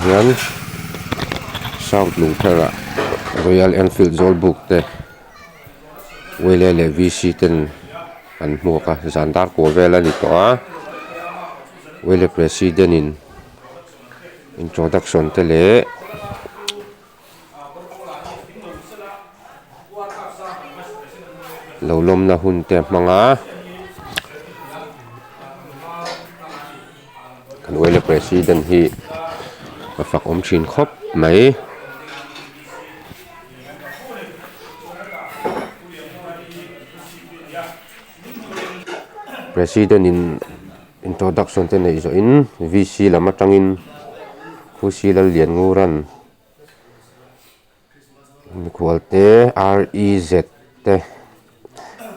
Hian South Lungphera Royal Enfield Zolbuk te Welele VC ten an hmuka zandar ko vela ni to a Wele president in introduction te le lolom na hun te manga kan Wele president hi mafak thin khop mai president in introduction te nei zo in VC lama tangin khusi lal lian nguran qualte REZ te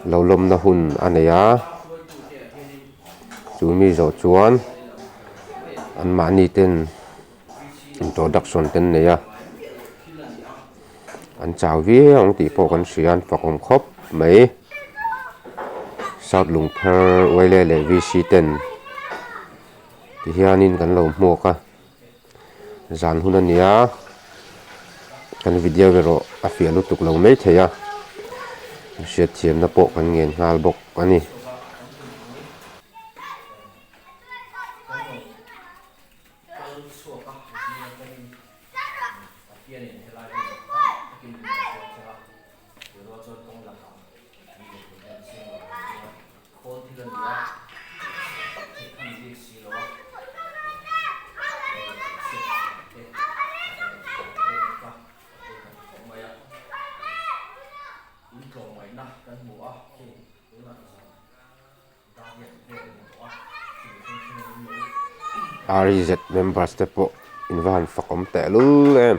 lolom na hun aneya chumi zo chuan an mani ten introduction ten neya an chawi ong ti po kan sian fakom khop mai South Lungpher Welele VC ten ti hianin kan lo hmuka zan hun ania kan video vero a fialu tuk lo mai theya siat thiam na po kan ngen ngal bok ani REZ members te po invan fakom te lu em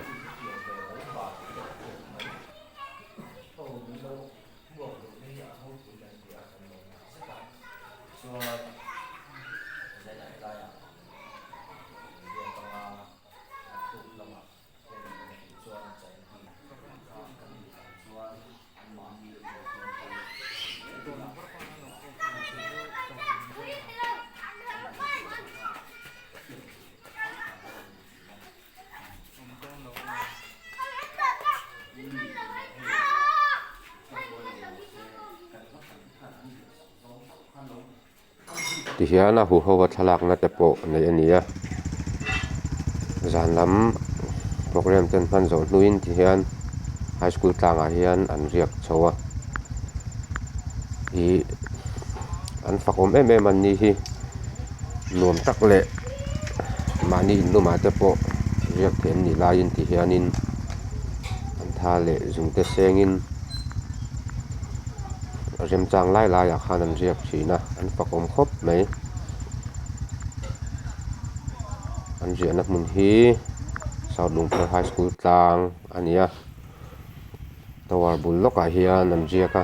ti hian a hu ho thalak na te po nei ania zan lam program ten man zo hnuin ti hian high school tlangah hian an riak chowa hi an fakom em an ni hi nuam tak le mani numa te po riak then ni lain ti hianin an tha le zung te sengin rem chang lai lai a khan an riak thina an fakom khop mai an rian a hmun hi South Lungpher High School tlang ania tawar bul lokah hian an riaka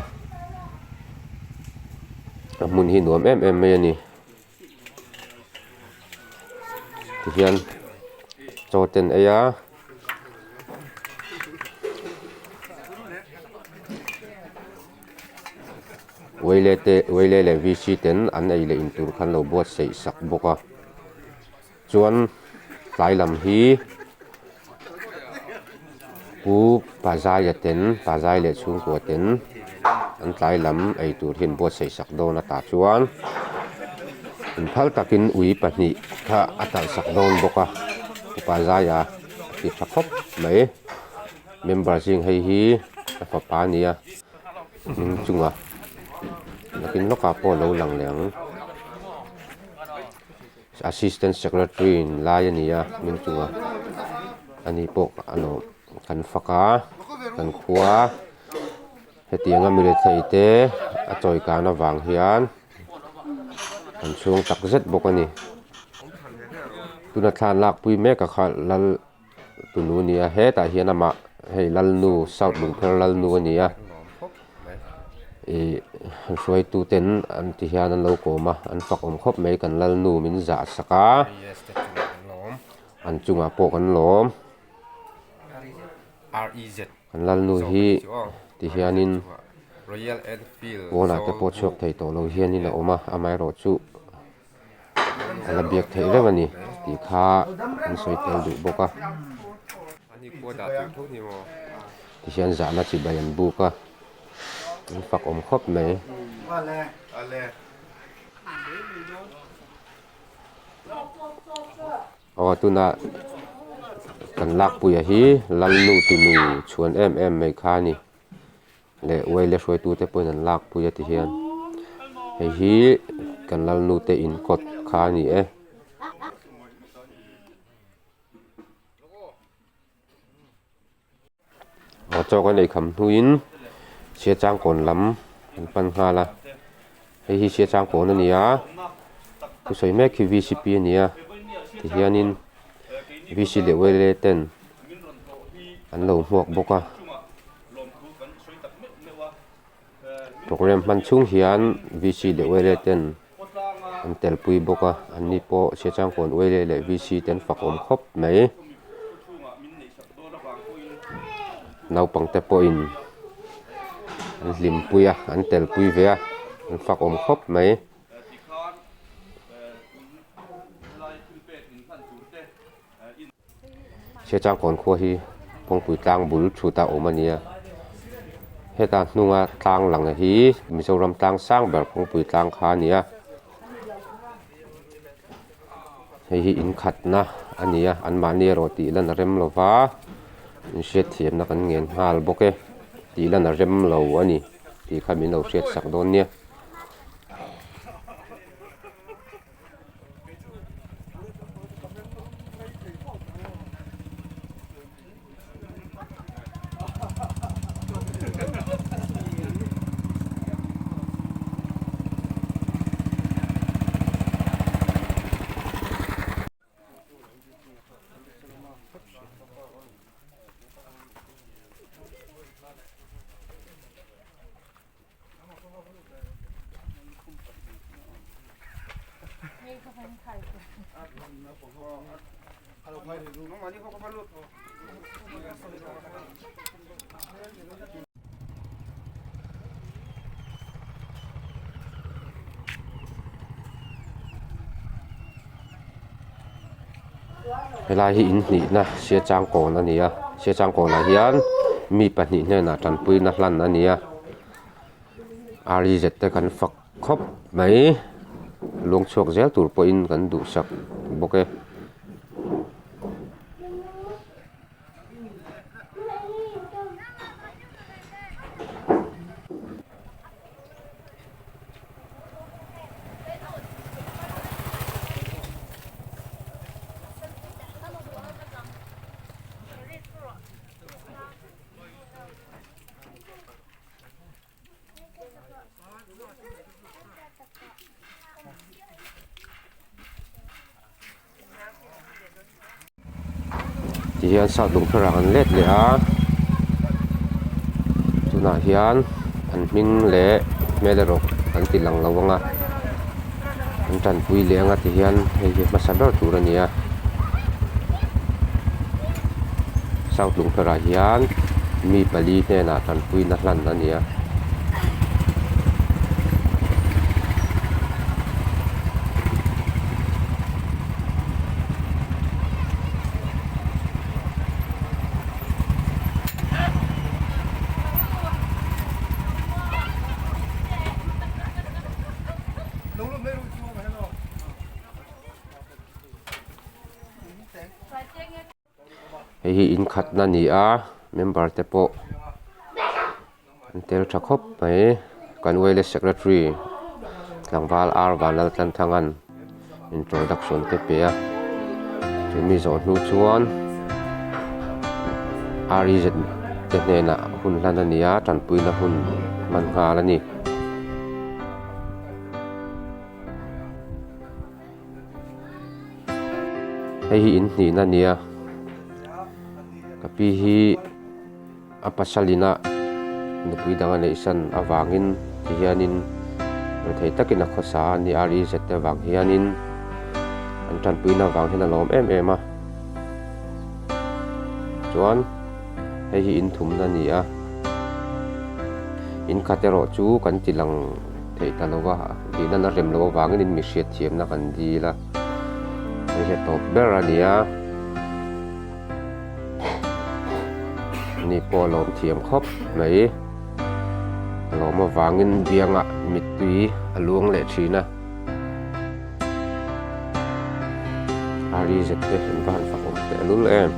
a hmun hi nuam em mai ani ti hian choten aya Welele VC ten an ei le intur khan lo buat sei sak boka chuan tlai lam hi pu pazai le chung ko ten an tlai lam ei tur hin buat sei sak don ata chuan in phal takin ui pahnih kha atal sak don boka pazai a ti thakop mai member jing hei hi fa pa nia min chunga lakin loka po lo lang leng assistant secretary in layania min chunga ani po ano kan faka kan khuwa hetianga mile theite a choi kana wang hian kan chung tak zet bokani tuna thlan lak pui me ka khal lal tunu nia he ta hian ama hei lal nu South Lungpher lal nu ania soi tu ten an ti hian an lo koma an fakom khop mai kan lal nu min za saka an chunga po kan lom REZ kan lal nu hi ti hianin Royal Enfield โวนาจะปวดชกไทยตัวเราเฮียนี่นะออกมาอาไม่รอจุระเบียกไทยเรื่องอันนี้ตีขาอันสวยเตลดุบกะ อันนี้กลัวด่าถึงทุกนี่มั้ง ที่เชียนจานาจิบายันบุกะฝักอมครบไหมอ๋อตุน่ะกันลักปุยฮีลันลูตุลูชวนไม่ขานี่เละไว้เละช่วยตูเตปนันลักปุยที่เชียนฮีกันลันลูเตอินกดขานี่จอกันในคำทุนเชียจางก่อนลำปัญหาละให้เชียจางก่อนนี่ผู้ใส่แม่คือ VCP เนี่ยที่เฮียนิน VC เดวเลเตนอันเราหมวกบกโปรแกรมมันชุ่งเฮียน VC เดวเลเตนอันเตลปุยบกอันนี้พอเชียจางก่อนเวเล VC เตนฝักอมครบไหมนาปังเตปอินลิมปุยอันเตลปุยเวียอันฝักอมครบไหมเชื่อจางก่อนขัวฮีพงปุยตังบุรุษชูตาโอมาเนียเหตุการณ์นุ่งตังหลังฮีมิโซรัมตังสร้างแบบพงปุยตังคาเนียให้ฮีอินขัดนะอันนี้อันมาเนียโรตีลันเร็มโลวาเสียเทียมนักเงินฮาลบกตีลันเร็มโลอันนี้ตีขมิ้นเราเสียสักโดนเนี่ยเวลาที่อินนี่นะเสียจางก่อนนั่นนี่เสียจางก่อนนะเฮียนมีปัญหาเนี่ยนะจันปุยนักลั่นนั่นนี่อารีเจตกันฝักครบไหมลงชกเจ้าตัวปอินกันดูสักบกที่เฮียนสาวลุงพลังเล็ดเลยจุน่าเฮียนอันมิงเละเมลรกอันติลังระวังอันจันปุยเลี้ยงที่เฮียนให้เฮียมาสับดอตัวนี้สาวลุงพลังเฮียนมีปลีเนี่ยนะจันปุยนักลั่นนั่นนี่ให้อินขัดนั่นนี่เมมเบอร์เตโปอันเตลชักคบไปกันเวลเซกเรตรีหลังวาลอาร์บานลันทังันอินโทรดักชั่นเตเปียจะมีสอนนูชวนอารีเจเตเนนะหุ่นลันนันนี่จันปุยนะหุ่นมันหาแล้วนี่ให้อินนี่นั่นนี่tapi hi apa salina nupui dangan isan awangin hianin thei takin a khosa ni ari zette wang hianin an tan puina wang hena lom em chuan hei hi in thum na ni in katero chu kan tilang thei talowa di na rem lo wangin in mi hriat thiam na kan di la ni he top berania ni polom thiam khop mai lo ma wangin bianga mitui aluang le thina ari zette in van fa om te alul em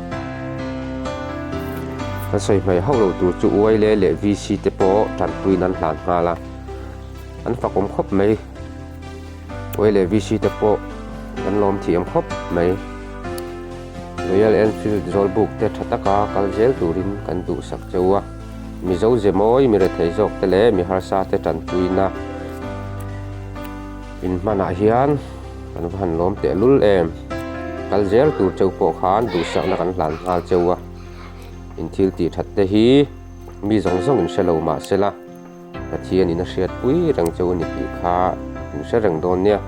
ta sei mai ho lo tu chu oi le vc te po tan pui nan hlan ha la an fa kom khop mai oi le vc te po an lom thiam khop mai Royal Enfield zol book te thataka kal zel turin kan du sak chewa mi zo je moi mi re thei jok te le mi har sa te tan puina in mana hian kan van lom te lul em kal zel tur cheu po khan du sak na kan hlan hal chewa in thil ti that te hi mi zong zong in shelo ma sela pathian in a hriat pui rang cheu ni ti kha in se rang don nia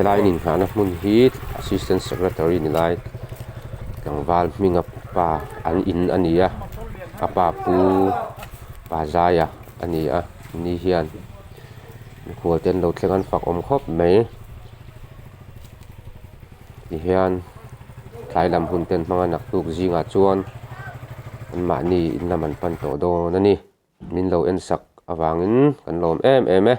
helai nin hana mun hi assistant secretary ni lai kangwal minga pa an in ania apa pu pa zaya ania ni hian khol ten lo thlengan fak om khop mai ti hian thlailam hun ten hmanga nak tuk zinga chuan an ma ni in lam an pan to do na ni min lo en sak awangin kan lom em em e